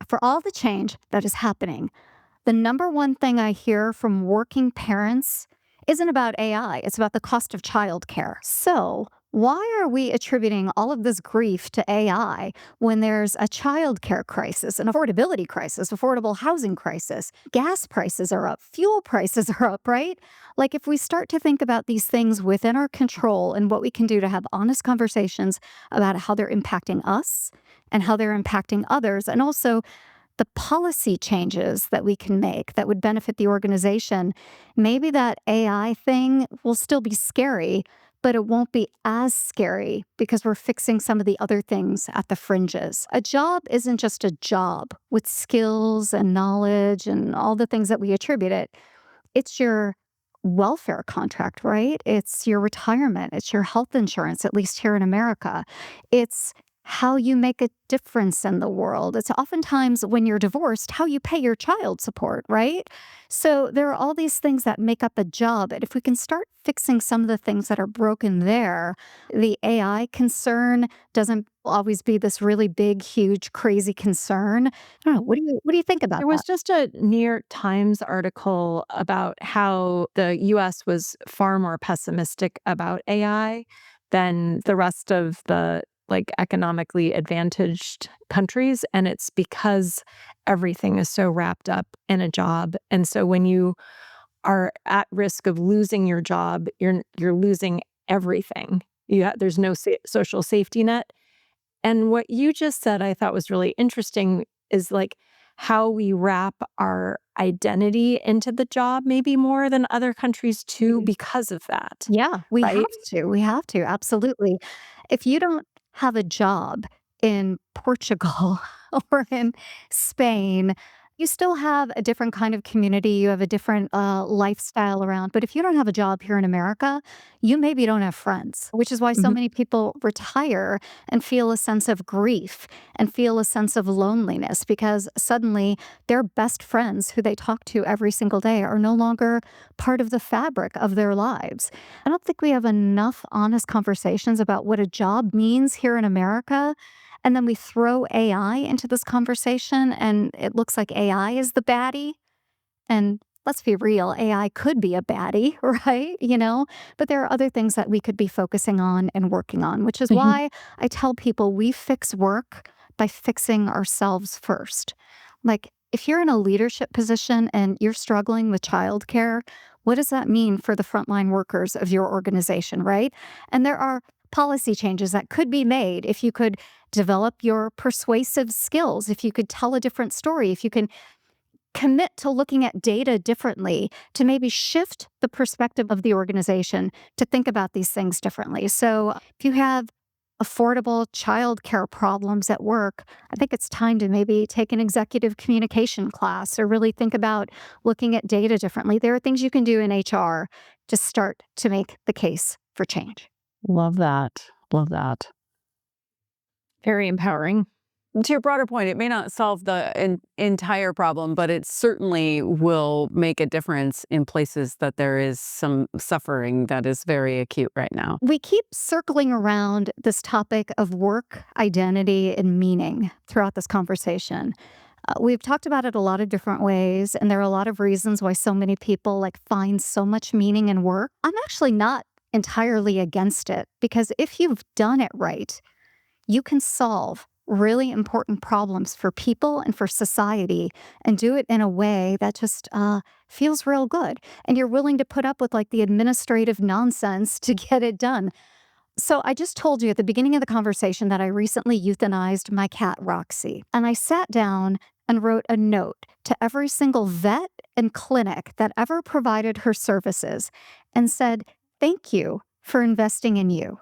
for all the change that is happening, the number one thing I hear from working parents isn't about AI, it's about the cost of childcare. So, why are we attributing all of this grief to AI when there's a childcare crisis, an affordability crisis, affordable housing crisis? Gas prices are up, fuel prices are up, right? Like, if we start to think about these things within our control and what we can do to have honest conversations about how they're impacting us and how they're impacting others, and also the policy changes that we can make that would benefit the organization, maybe that AI thing will still be scary, but it won't be as scary because we're fixing some of the other things at the fringes. A job isn't just a job with skills and knowledge and all the things that we attribute it. It's your welfare contract, right? It's your retirement. It's your health insurance, at least here in America. It's how you make a difference in the world. It's oftentimes when you're divorced, how you pay your child support, right? So there are all these things that make up a job. And if we can start fixing some of the things that are broken there, the AI concern doesn't always be this really big, huge, crazy concern. I don't know. What do you think about There that? was just a New York Times article about how the US was far more pessimistic about AI than the rest of the like economically advantaged countries. And it's because everything is so wrapped up in a job. And so when you are at risk of losing your job, you're losing everything. There's no social safety net. And what you just said, I thought was really interesting is like how we wrap our identity into the job, maybe more than other countries too, because of that, Yeah, we have right? to. We have to. Absolutely. If you don't have a job in Portugal or in Spain, you still have a different kind of community. You have a different lifestyle around. But if you don't have a job here in America, you maybe don't have friends, which is why so Mhm. many people retire and feel a sense of grief and feel a sense of loneliness because suddenly their best friends who they talk to every single day are no longer part of the fabric of their lives. I don't think we have enough honest conversations about what a job means here in America. And then we throw AI into this conversation, and it looks like AI is the baddie. And let's be real, AI could be a baddie, right? But there are other things that we could be focusing on and working on, which is Mhm. why I tell people we fix work by fixing ourselves first. Like, if you're in a leadership position and you're struggling with childcare, what does that mean for the frontline workers of your organization, right? And there are policy changes that could be made, if you could develop your persuasive skills, if you could tell a different story, if you can commit to looking at data differently, to maybe shift the perspective of the organization to think about these things differently. So if you have affordable childcare problems at work, I think it's time to maybe take an executive communication class or really think about looking at data differently. There are things you can do in HR to start to make the case for change. Love that. Love that. Very empowering. To your broader point, it may not solve the entire problem, but it certainly will make a difference in places that there is some suffering that is very acute right now. We keep circling around this topic of work, identity, and meaning throughout this conversation. We've talked about it a lot of different ways, and there are a lot of reasons why so many people find so much meaning in work. I'm actually not entirely against it, because if you've done it right, you can solve really important problems for people and for society and do it in a way that just feels real good. And you're willing to put up with the administrative nonsense to get it done. So I just told you at the beginning of the conversation that I recently euthanized my cat, Roxy. And I sat down and wrote a note to every single vet and clinic that ever provided her services and said, "Thank you for investing in you.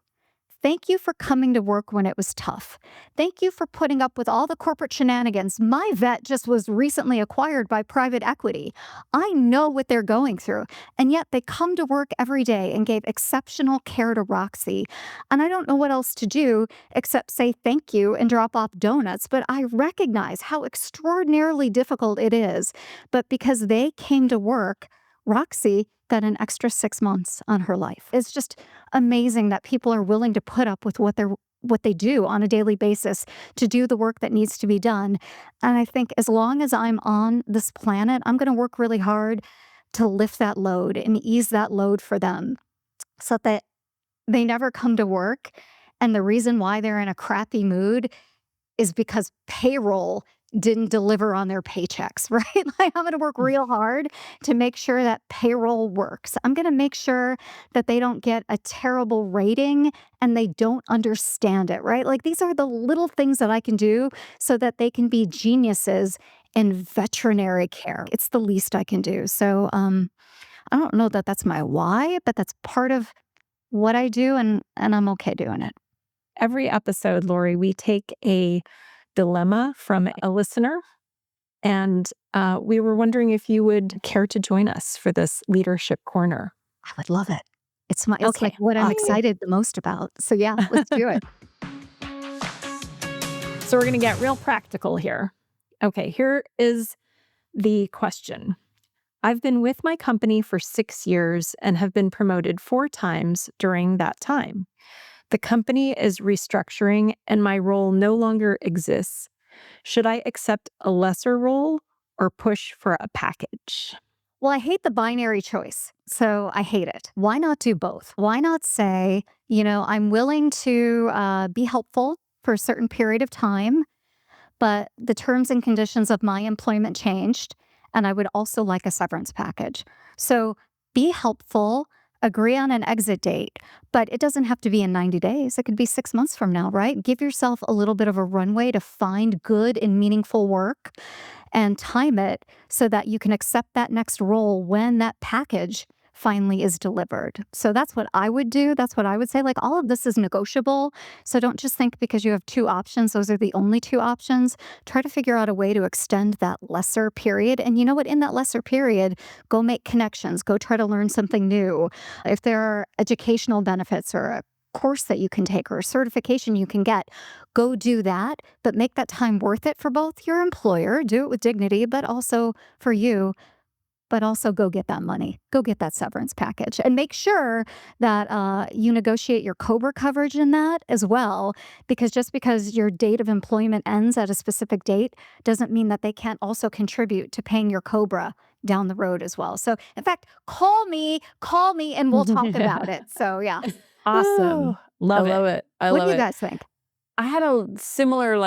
Thank you for coming to work when it was tough. Thank you for putting up with all the corporate shenanigans. My vet just was recently acquired by private equity. I know what they're going through. And yet they come to work every day and gave exceptional care to Roxy. And I don't know what else to do except say thank you and drop off donuts. But I recognize how extraordinarily difficult it is. But because they came to work, Roxy got an extra 6 months on her life." It's just amazing that people are willing to put up with what they do on a daily basis to do the work that needs to be done. And I think as long as I'm on this planet, I'm going to work really hard to lift that load and ease that load for them so that they never come to work. And the reason why they're in a crappy mood is because payroll didn't deliver on their paychecks, right? I'm going to work real hard to make sure that payroll works. I'm going to make sure that they don't get a terrible rating and they don't understand it, right? These are the little things that I can do so that they can be geniuses in veterinary care. It's the least I can do. So I don't know that that's my why, but that's part of what I do, and I'm okay doing it. Every episode, Laurie, we take a dilemma from a listener. And we were wondering if you would care to join us for this leadership corner. I would love it. It's Okay. what I'm Awesome. excited the most about. So yeah, let's do it. So we're going to get real practical here. Okay, here is the question. I've been with my company for 6 years and have been promoted 4 times during that time. The company is restructuring and my role no longer exists. Should I accept a lesser role or push for a package? Well, I hate the binary choice. So I hate it. Why not do both? Why not say, I'm willing to be helpful for a certain period of time, but the terms and conditions of my employment changed, and I would also like a severance package. So be helpful, agree on an exit date, but it doesn't have to be in 90 days. It could be 6 months from now, right? Give yourself a little bit of a runway to find good and meaningful work and time it so that you can accept that next role when that package finally is delivered. So that's what I would do. That's what I would say. All of this is negotiable. So don't just think because you have 2 options, those are the only 2 options. Try to figure out a way to extend that lesser period. And you know what? In that lesser period, go make connections. Go try to learn something new. If there are educational benefits or a course that you can take or a certification you can get, go do that. But make that time worth it for both your employer, do it with dignity, but also for you. But also go get that money. Go get that severance package. And make sure that you negotiate your COBRA coverage in that as well, because just because your date of employment ends at a specific date doesn't mean that they can't also contribute to paying your COBRA down the road as well. So in fact, call me and we'll talk about it. So yeah. Awesome. Love I it. love it. I What love do you it. guys think? I had a similar,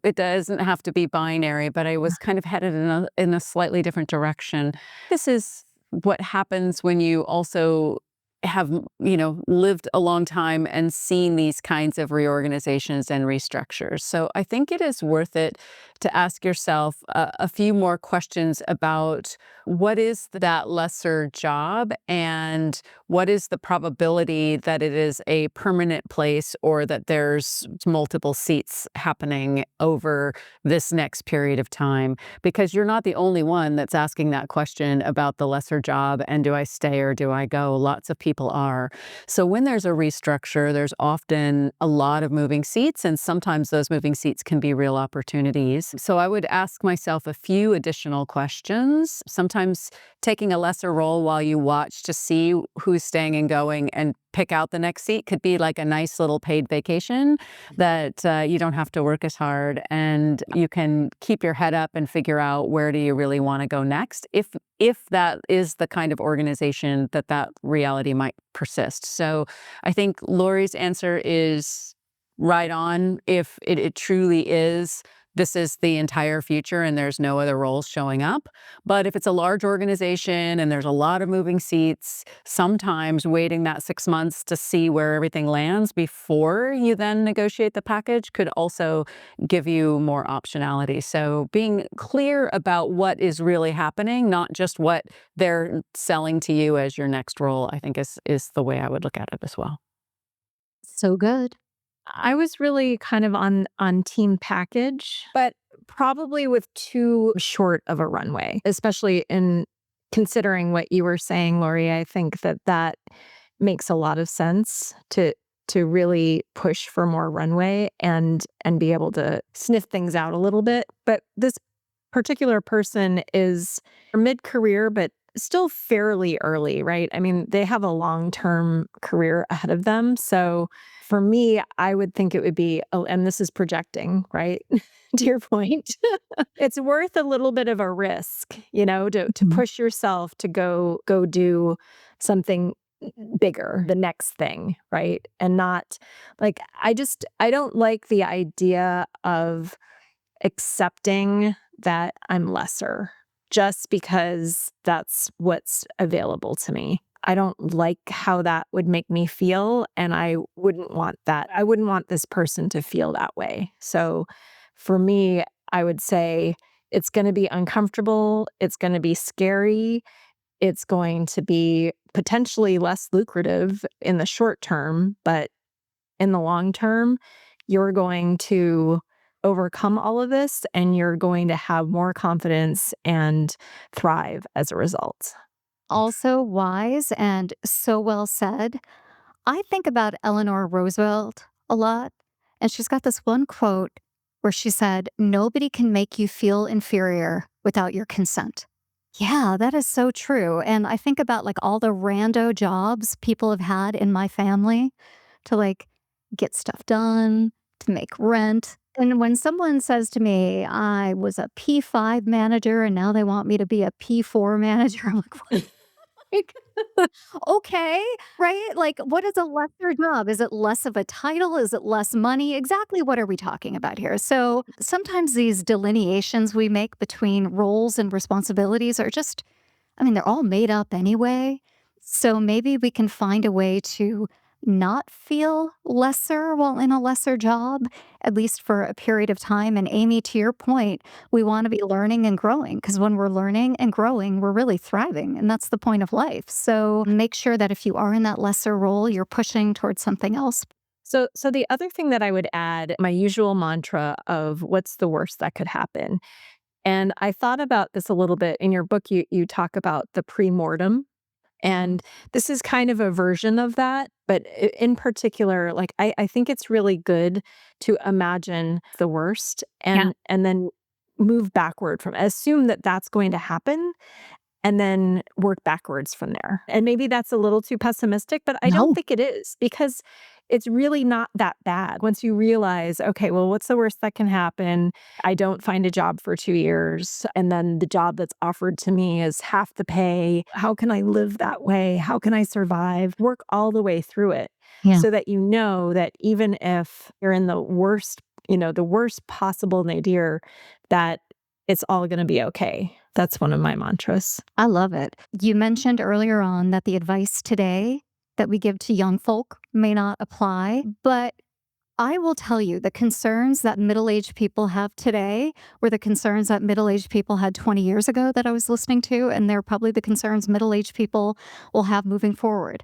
it doesn't have to be binary, but I was kind of headed in a slightly different direction. This is what happens when you also have, lived a long time and seen these kinds of reorganizations and restructures. So I think it is worth it to ask yourself a few more questions about what is that lesser job and what is the probability that it is a permanent place or that there's multiple seats happening over this next period of time. Because you're not the only one that's asking that question about the lesser job and do I stay or do I go? Lots of people are. So when there's a restructure, there's often a lot of moving seats, and sometimes those moving seats can be real opportunities. So I would ask myself a few additional questions. Sometimes taking a lesser role while you watch to see who's staying and going and pick out the next seat could be like a nice little paid vacation that you don't have to work as hard, and you can keep your head up and figure out where do you really want to go next if that is the kind of organization that reality might persist. So I think Laurie's answer is right on. If it truly is, this is the entire future and there's no other roles showing up. But if it's a large organization and there's a lot of moving seats, sometimes waiting that 6 months to see where everything lands before you then negotiate the package could also give you more optionality. So being clear about what is really happening, not just what they're selling to you as your next role, I think is the way I would look at it as well. So good. I was really kind of on team package, but probably with too short of a runway, especially in considering what you were saying, Laurie. I think that makes a lot of sense to really push for more runway and be able to sniff things out a little bit. But this particular person is mid-career, but still fairly early, right? I mean, they have a long-term career ahead of them. So for me, I would think it would be, oh, and this is projecting, right? To your point, it's worth a little bit of a risk, to Mhm. push yourself to go do something bigger, the next thing, right? And not like, I don't like the idea of accepting that I'm lesser just because that's what's available to me. I don't like how that would make me feel, and I wouldn't want that. I wouldn't want this person to feel that way. So for me, I would say it's going to be uncomfortable, it's going to be scary, it's going to be potentially less lucrative in the short term, but in the long term, you're going to overcome all of this and you're going to have more confidence and thrive as a result. Also wise and so well said. I think about Eleanor Roosevelt a lot, and she's got this one quote where she said, "Nobody can make you feel inferior without your consent." Yeah, that is so true. And I think about like all the rando jobs people have had in my family to like get stuff done, to make rent. And when someone says to me, I was a P5 manager and now they want me to be a P4 manager, I'm like, what? Like, okay, right? Like, what is a lesser job? Is it less of a title? Is it less money? Exactly what are we talking about here? So sometimes these delineations we make between roles and responsibilities are just, I mean, they're all made up anyway. So maybe we can find a way to not feel lesser while in a lesser job, at least for a period of time. And Amy, to your point, we want to be learning and growing because when we're learning and growing, we're really thriving. And that's the point of life. So make sure that if you are in that lesser role, you're pushing towards something else. So the other thing that I would add, my usual mantra of what's the worst that could happen. And I thought about this a little bit in your book. You talk about the pre-mortem. And this is kind of a version of that, but in particular, like I think it's really good to imagine the worst Yeah. and then move backward from assume that that's going to happen and then work backwards from there. And maybe that's a little too pessimistic, but I don't No. think it is because it's really not that bad. Once you realize, okay, well, what's the worst that can happen? I don't find a job for 2 years. And then the job that's offered to me is half the pay. How can I live that way? How can I survive? Work all the way through it Yeah. so that you know that even if you're in the worst possible nadir, that it's all going to be okay. That's one of my mantras. I love it. You mentioned earlier on that the advice today that we give to young folk may not apply, but I will tell you the concerns that middle-aged people have today were the concerns that middle-aged people had 20 years ago that I was listening to, and they're probably the concerns middle-aged people will have moving forward.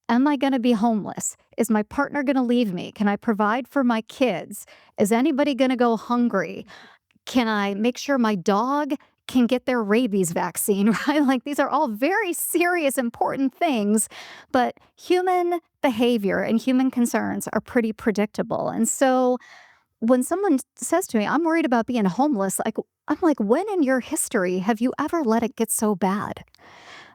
Am I going to be homeless? Is my partner going to leave me? Can I provide for my kids? Is anybody going to go hungry? Can I make sure my dog can get their rabies vaccine, right? Like these are all very serious, important things, but human behavior and human concerns are pretty predictable. And so when someone says to me, I'm worried about being homeless, I'm like, when in your history have you ever let it get so bad?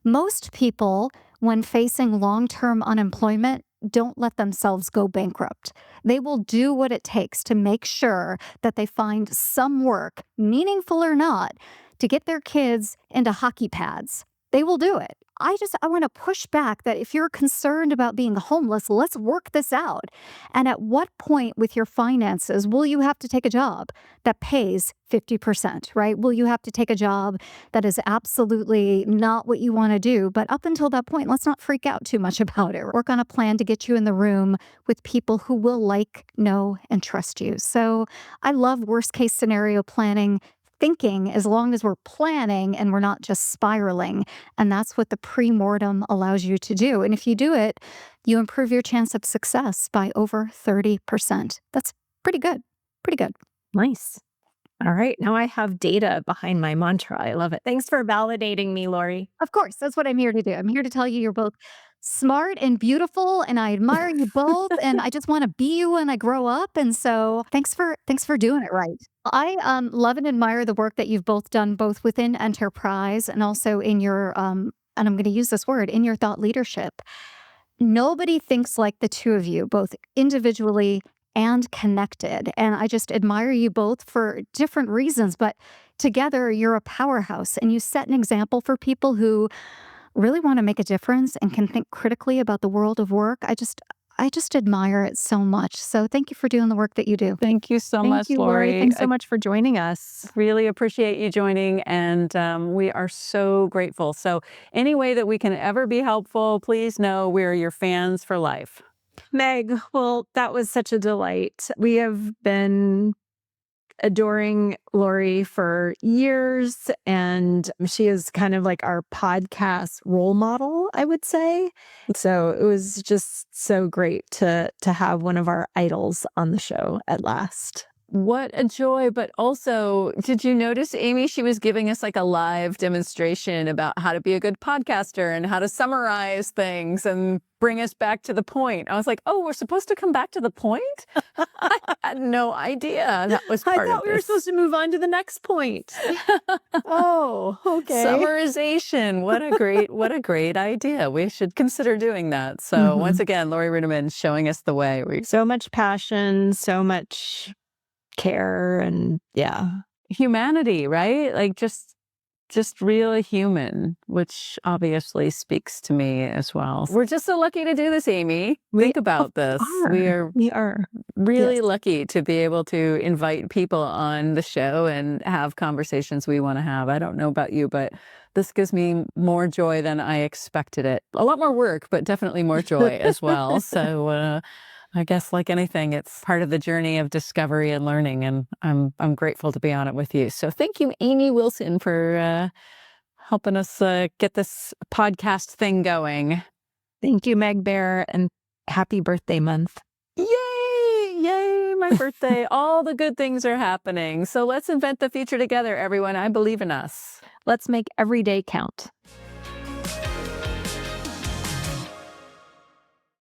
Most people, when facing long-term unemployment, don't let themselves go bankrupt. They will do what it takes to make sure that they find some work, meaningful or not, to get their kids into hockey pads. They will do it. I want to push back that if you're concerned about being homeless, let's work this out. And at what point with your finances will you have to take a job that pays 50%, right? Will you have to take a job that is absolutely not what you want to do? But up until that point, let's not freak out too much about it. Work on a plan to get you in the room with people who will like, know, and trust you. So I love worst case scenario planning. Thinking as long as we're planning and we're not just spiraling. And that's what the pre-mortem allows you to do. And if you do it, you improve your chance of success by over 30%. That's pretty good. Pretty good. Nice. All right. Now I have data behind my mantra. I love it. Thanks for validating me, Laurie. Of course, that's what I'm here to do. I'm here to tell you you're both smart and beautiful, and I admire you both, and I just want to be you when I grow up. And so thanks for doing it right. I love and admire the work that you've both done, both within enterprise and also in your and I'm going to use this word, in your thought leadership. Nobody thinks like the two of you, both individually and connected. And I just admire you both for different reasons, but together you're a powerhouse and you set an example for people who really want to make a difference and can think critically about the world of work. I just admire it so much. So thank you for doing the work that you do. Thank you so Thank much, you, Laurie. Laurie. Thanks so much for joining us. Really appreciate you joining, and we are so grateful. So any way that we can ever be helpful, please know we're your fans for life. Meg, well, that was such a delight. We have been adoring Laurie for years, and she is kind of like our podcast role model, I would say. So it was just so great to have one of our idols on the show at last. What a joy. But also, did you notice, Amy, she was giving us like a live demonstration about how to be a good podcaster and how to summarize things and bring us back to the point. I was like, oh, we're supposed to come back to the point? I had no idea that was part I thought of we were this. supposed to move on to the next point. Oh, okay. Summarization. What a great idea. We should consider doing that. So once again, Laurie Ruettimann showing us the way. So much passion, so much care, and Humanity, right? Like just real human, which obviously speaks to me as well. We're just so lucky to do this, Amy. Think about this. We are really lucky to be able to invite people on the show and have conversations we want to have. I don't know about you, but this gives me more joy than I expected it. A lot more work, but definitely more joy as well. So I guess like anything, it's part of the journey of discovery and learning, and I'm grateful to be on it with you. So thank you, Amy Wilson, for helping us get this podcast thing going. Thank you, Meg Bear, and happy birthday month. Yay! Yay, my birthday. All the good things are happening. So let's invent the future together, everyone. I believe in us. Let's make every day count.